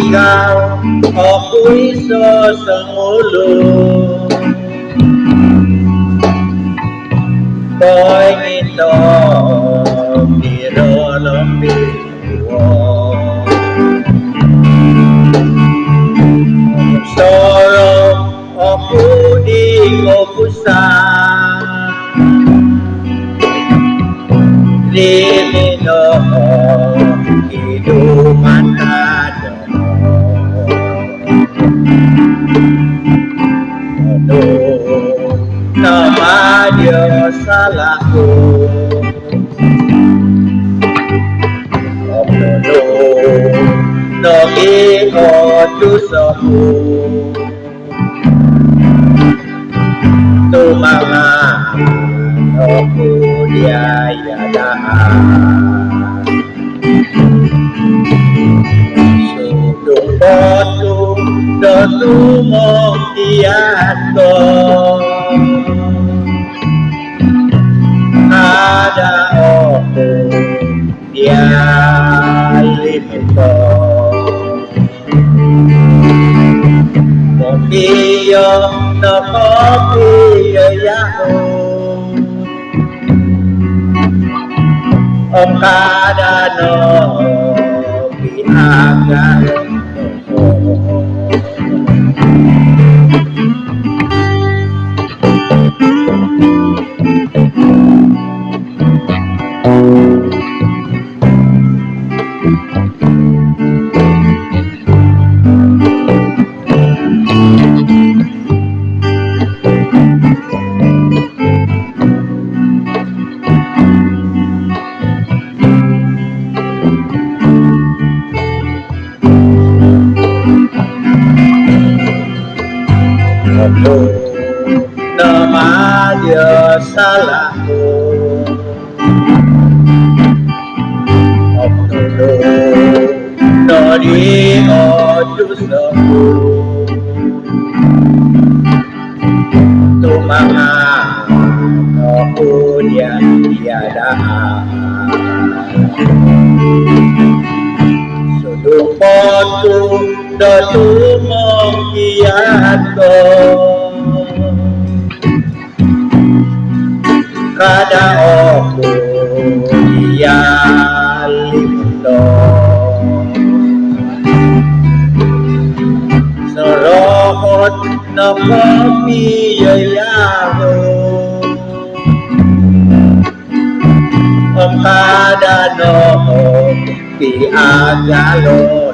Ikaw ako'y sasangulo, kay ito biro ng biwa. Sorrow ako di ko pusan, limino idumatan nama dia salahku, no iko dosaku, tumangan aku dia yadaan, sudung botu dotu mongkiatko. Ada aku dia limito, kopiyo no kopiyo yaho, kada no biagaro. Nama dia salahku, no di dosaku, tumangan aku dia tiadaan, sudung potu dotu mongkiatko. Kada aku dia limito, sorohot na papiyayaho, kada no piagalo.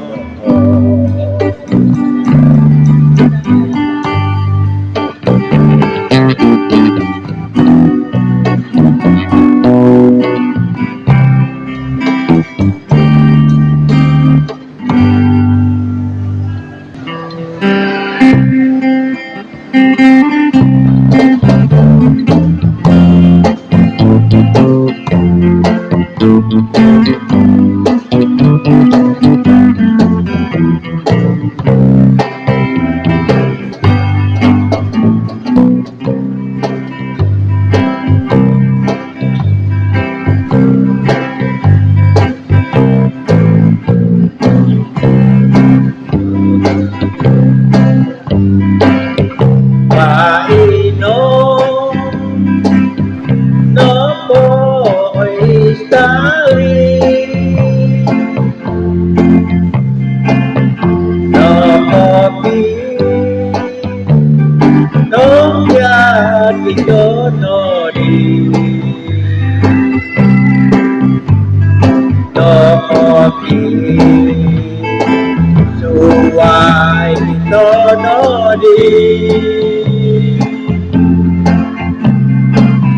Suai tonodi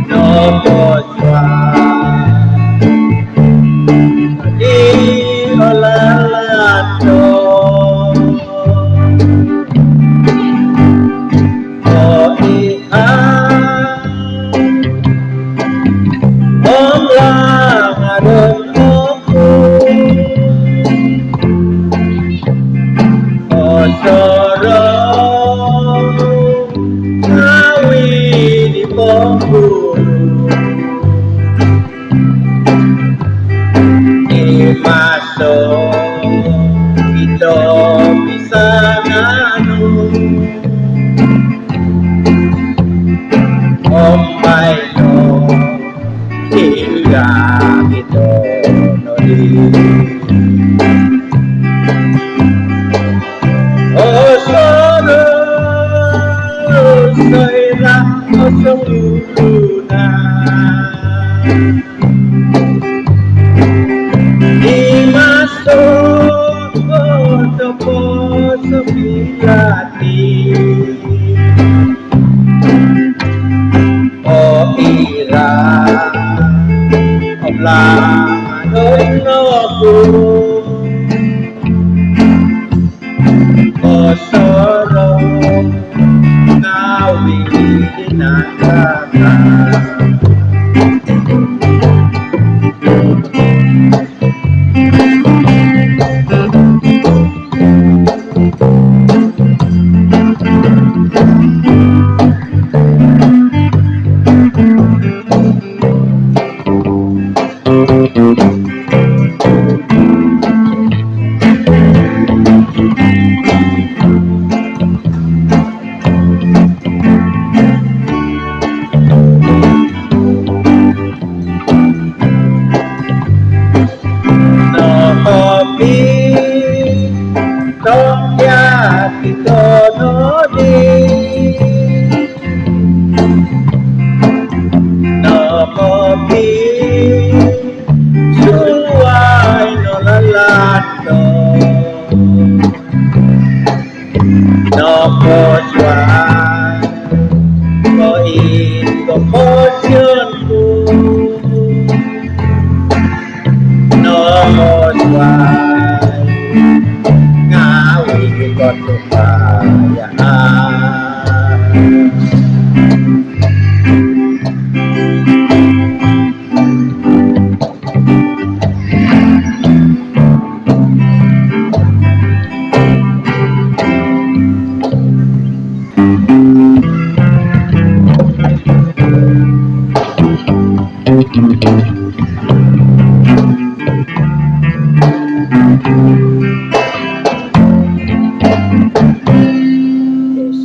no poswa di olala Masuk ito bisa nganu Ombay no hingga ito noli Oh solo so'y o sumuluna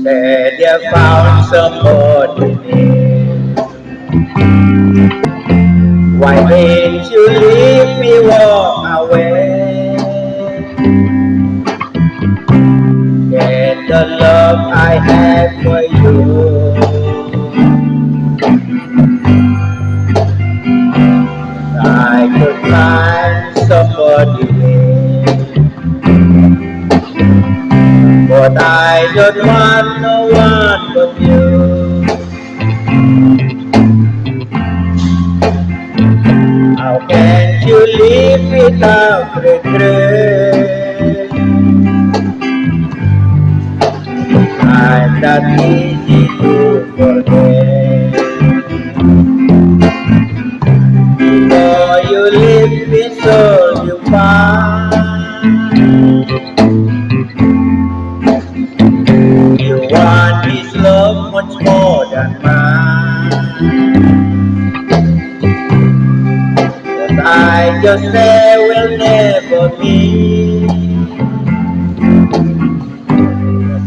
Said you found somebody new. Why didn't you leave me walk away? Get the love I have for you. I could find somebody new, but I don't want no one but you. How can you live without regret? I'm not easy to forget. Before you leave me, so you find you want his love much more than mine. But I just say we'll never meet.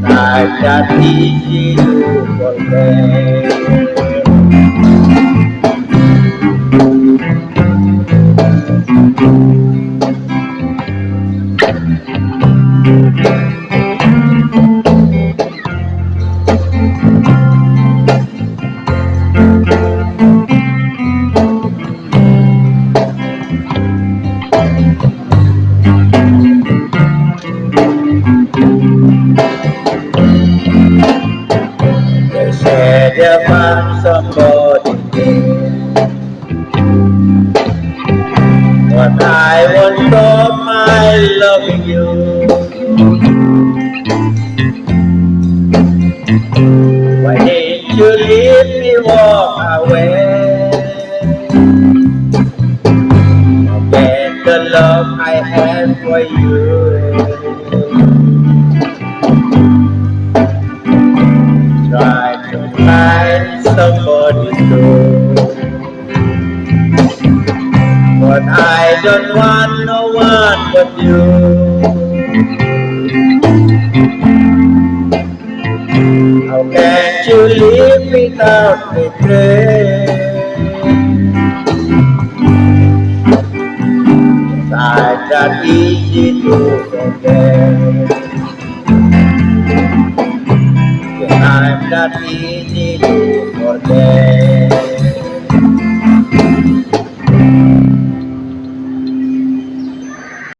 I'm not easy to forget. They said you found somebody new, but I won't stop my loving you. you. Why did you leave me walk away? Forget the love I had for you. Try to find somebody new, but I don't want no one but you. How can you live without regret? I'm not easy to forget. Yes, I'm not easy to forget.